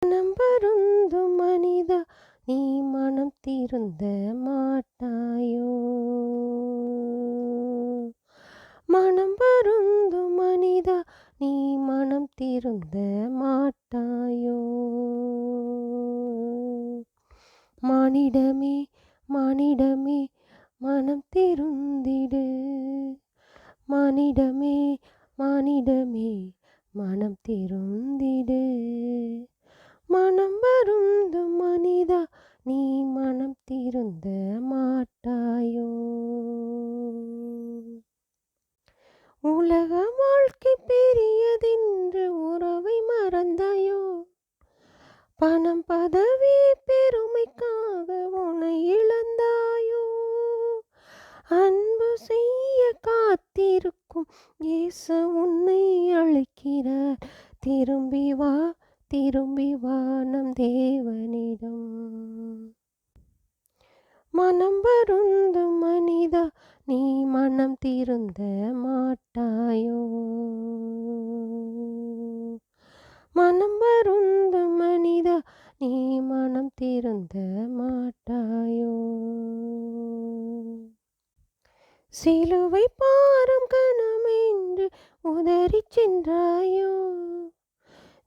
மனம் வருந்தும் மனிதா, நீ மனம் திருந்த மாட்டாயோ? மனம் வருந்தும் மனிதா, நீ மனம் திருந்த மாட்டாயோ? மானிடமே மானிடமே மனம் திருந்திடு. மானிடமே மானிடமே மனம் திருந்திடு. மனம் வருந்தும் மனிதா, நீ மனம் திருந்த மாட்டாயோ? உலக வாழ்க்கை பெரியதென்று உறவை மறந்தாயோ? பணம் பதவி பெருமைக்காக உன்னை இழந்தாயோ? அன்பு செய்ய காத்திருக்கும் இயேசு உன்னை அழைக்கிறார். திரும்பி வா, திரும்பி வா நம் தேவனிடம். மனம் வருந்தும் மனிதா, நீ மனம் திருந்த மாட்டாயோ? மனம் வருந்தும் மனிதா, நீ மனம் திருந்த மாட்டாயோ? சிலுவை பாரம் கனமென்று உதறிச் சென்றாயோ?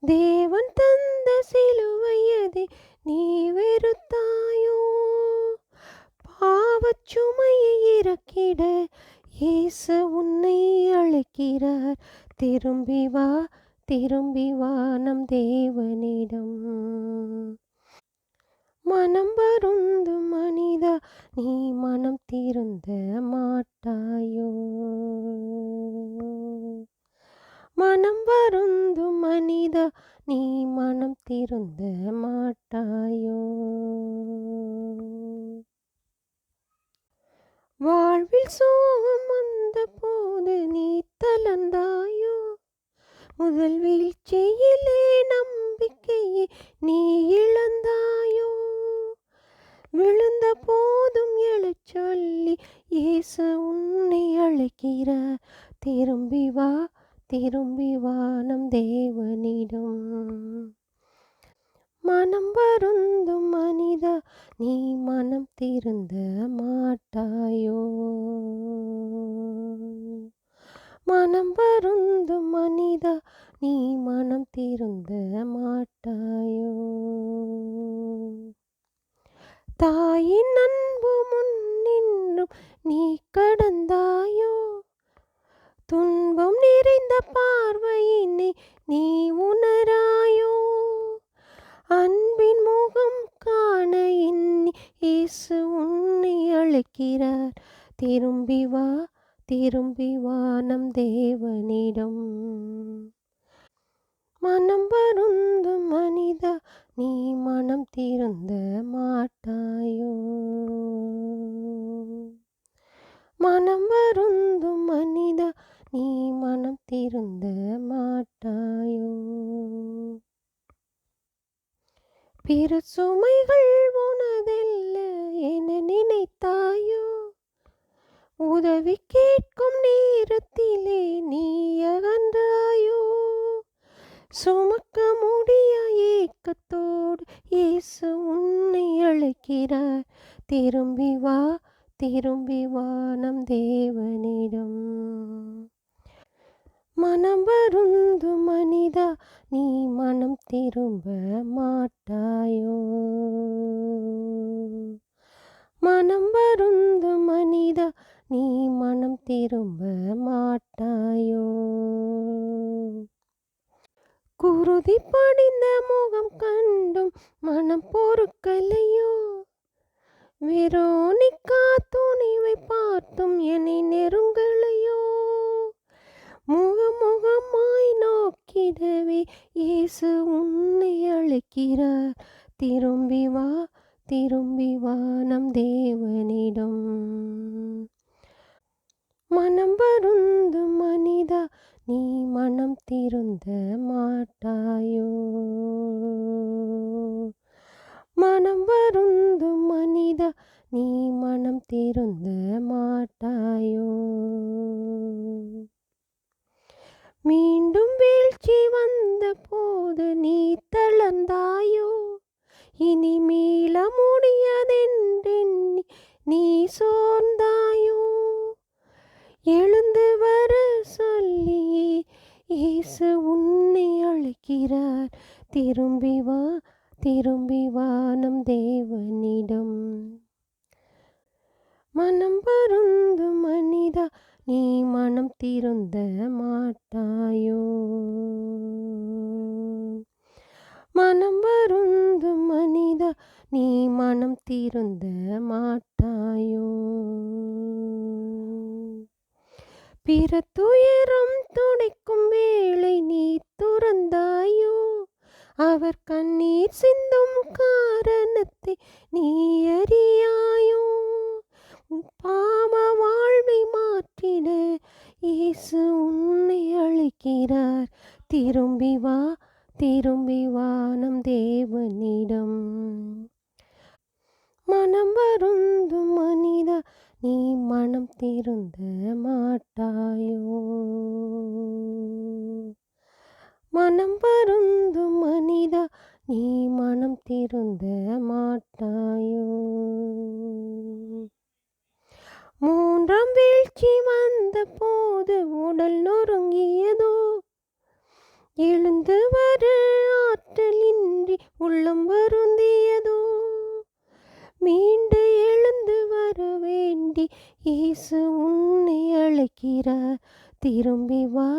தேவன் தந்த சிலுவை அதை நீ வெறுத்தாயோ? பாவச் சுமையை இறக்கிட இயேசு உன்னை அழைக்கிறார். திரும்பி வா, திரும்பி வா நம் தேவனிடம். மனம் வருந்தும் மனிதா, நீ மனம் திருந்த மாட்டாயோ? மனம் வருந்தும் மனிதா, நீ மனம் திருந்த மாட்டாயோ? வாழ்வில் சோகம் வந்த போது நீ தளர்ந்தாயோ? முதல் வீழ்ச்சியிலே நம்பிக்கையை நீ இழந்தாயோ? விழுந்த போதும் எழச் சொல்லி இயேசு உன்னை அழைக்கிறார். திரும்பி வா, திரும்பி வா நம் தேவனிடம். மனம் வருந்தும் மனிதா, நீ மனம் திருந்த மாட்டாயோ? மனம் வருந்தும் மனிதா, நீ மனம் திருந்த மாட்டாயோ? தாயின் அன்பு முன்னின்றும் நீ கடந்தாயோ? துன்பம் நிறைந்த பார்வையினை நீ உணராயோ? அன்பின் முகம் காண எண்ணி இயேசு உன்னை அழைக்கிறார். திரும்பி வா, திரும்பி வா நம் தேவனிடம். மனம் வருந்தும் மனிதா, நீ மனம் திருந்த மாட்டாயோ? மனம் வருந்தும் மனிதா, நீ மனம் திருந்த மாட்டாயோ? பிற சுமைகள் உனதல்ல என நினைத்தாயோ? உதவி கேட்கும் நேரத்திலே நீ அகன்றாயோ? சுமக்க முடியா ஏக்கத்தோடு இயேசு உன்னை அழைக்கிறார். திரும்பி வா, திரும்பி வா நம் தேவனிடம். மனம் வருந்தும் மனிதா, நீ மனம் திரும்ப மாட்டாயோ? மனம் வருந்தும் மனிதா, நீ மனம் திரும்ப மாட்டாயோ? குருதி படிந்த முகம் கண்டும் மனம் பொறுக்கலையோ? வெரோனிக்கா துணிவை பார்த்தும் என்னை நெருங்கலையோ? முகமுகமாய் நோக்கிடவே இயேசு உன்னை அழைக்கிறார். திரும்பி வா, திரும்பி வா நம் தேவனிடம். மனம் வருந்தும் மனிதா, நீ மனம் திருந்த மாட்டாயோ? மனம் வருந்தும் மனிதா, நீ மனம் திருந்த மாட்டாயோ? மீண்டும் வீழ்ச்சி வந்த போது நீ தளர்ந்தாயோ? இனி மீள முடியாதென்றெண்ணி நீ சோர்ந்தாயோ? எழுந்து வர சொல்லியே இயேசு உன்னை அழைக்கிறார். திரும்பி வா, திரும்பி வா நம் தேவனிடம். மனம் வருந்தும் மனிதா, நீ மனம் திருந்த மாட்டாயோ? மனம் வருந்தும் மனிதா, நீ மனம் திருந்த மாட்டாயோ? பிற துயரம் துடைக்கும் வேளை நீ துறந்தாயோ? அவர் கண்ணீர் சிந்தும் காரணத்தை நீ அறியாயோ? பாவ வாழ்வை மாற்றிட இயேசு உன்னை அழைக்கிறார். திரும்பி வா, திரும்பி வா நம் தேவனிடம். மனம் வருந்தும் மனிதா, நீ மனம் திருந்த மாட்டாயோ? மனம் வருந்தும் மனிதா, நீ மனம் திருந்த மாட்டாயோ? மூன்றாம் வீழ்ச்சி வந்த போது உடல் நொறுங்கியதோ? எழுந்து வர ஆற்றலின்றி உள்ளம் வருந்தியதோ? மீண்டு எழுந்து வர வேண்டி இயேசு உன்னை அழைக்கிறார். திரும்பி வா,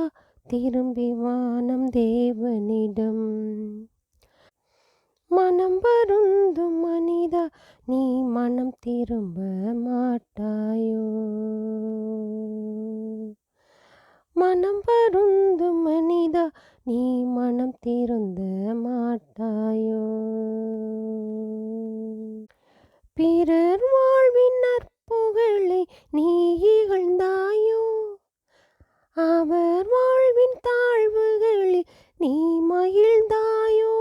திரும்பி வா நம் தேவனிடம். மனம் வருந்தும் மனிதா, நீ மனம் திரும்ப மாட்டாயோ? மனம் வருந்தும் மனிதா, நீ மனம் திருந்த மாட்டாயோ? பிறர் வாழ்வின் நற்புகழை நீ இகழ்ந்தாயோ? அவர் வாழ்வின் தாழ்வுகளில் நீ மகிழ்ந்தாயோ?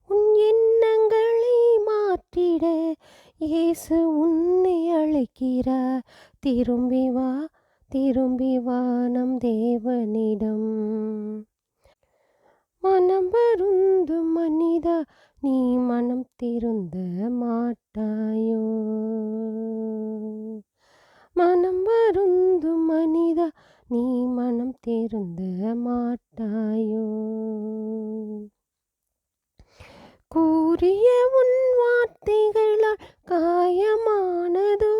உன் எண்ணங்களை மாற்றிட இயேசு உன்னை அழைக்கிறார். திரும்பி வா, திரும்பி வா நம் தேவனிடம். மனம் வருந்தும் மனிதா, நீ மனம் திருந்த மாட்டாயோ? மனம் வருந்தும் மனிதா, நீ மனம் திருந்த மாட்டாயோ? கூறிய உன் வார்த்தைகளால் காயமானதோ?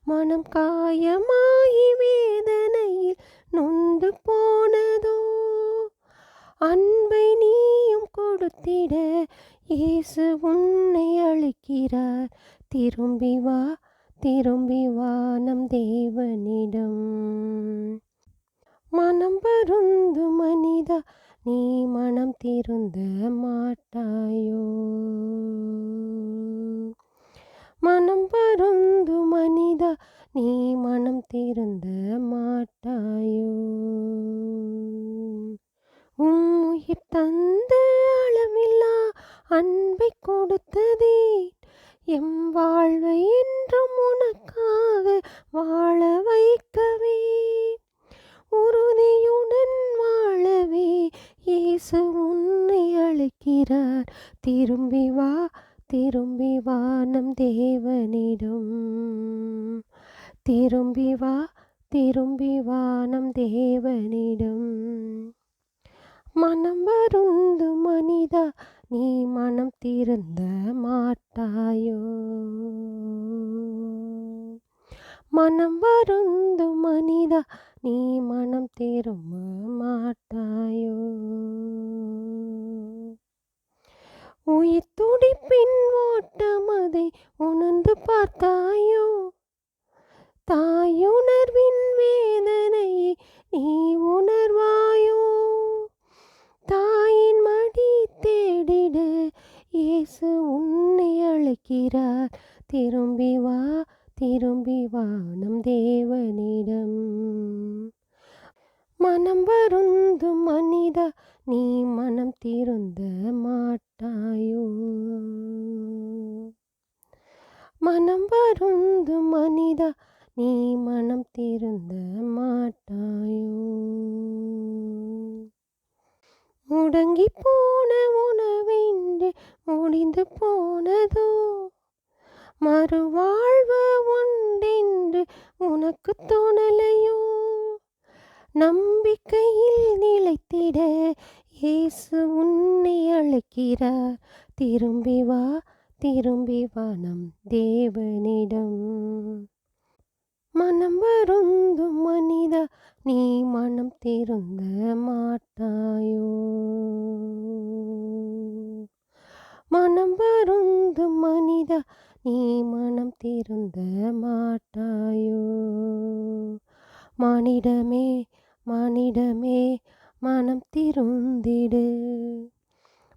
மனம் காயமாகி வேதனையில் நொந்து போனதோ? அன்பை நீயும் கொடுத்திட இயேசு உன்னை அழைக்கிறார். திரும்பி வா, திரும்பி வா நம் தேவனிடம். மனம் வருந்தும் மனிதா, நீ மனம் திருந்த மாட்டாயோ? மனம் வருந்தும் மனிதா, நீ மனம் திருந்த மாட்டாயோ? உயிர் தந்த அளவில்லா அன்பை கொடுத்ததே, எம் வாழ்வை என்றும் உனக்காக வாழ வைக்கவே. உறுதியுடன் வாழவே இயேசு உன்னை அழைக்கிறார். திரும்பி வா, திரும்பி வா நம் தேவனிடம். திரும்பி வா, திரும்பி வா நம் தேவனிடம். மனம் வருந்தும் மனிதா, நீ மனம் திருந்த மாட்டாயோ? மனம் வருந்தும் மனிதா, நீ மனம் திரும்ப மாட்டாயோ? உயிர் துடிப்பின் ஓட்டமதை உணர்ந்து பார்த்தாயோ? தாயுணர்வின் வேதனையை நீ உணர்வாயோ? தாயின் மடி தேடிட இயேசு உன்னை அழைக்கிறார். திரும்பி வா, திரும்பி வா நம் தேவனிடம். மனம் வருந்தும் மனிதா, நீ மனம் திருந்த மாட்டாயோ? மனம் வருந்தும் மனிதா, நீ மனம் திருந்த மாட்டாயோ? முடங்கி போன உணவென்று முடிந்து போனதோ மறுவாழ்வு உண்டென்று உனக்கு தோணலையோ? நம்பிக்கையில் நிலைத்திட இயேசு உன்னை அழைக்கிறார். திரும்பி வா, திரும்பி வா நம் தேவனிடம். மனம் வருந்தும் மனிதா, நீ மனம் திருந்த மாட்டாயோ? மனம் வருந்தும் மனிதா, நீ மனம் திருந்த மாட்டாயோ? மானிடமே, மானிடமே, மனம் திருந்திடு.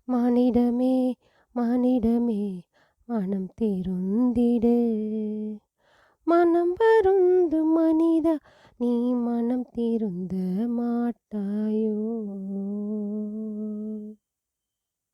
மானிடமே, மானிடமே, மனம் திருந்திடு. மனம் வருந்தும் மனிதா, நீ மனம் திருந்த மாட்டாயோ?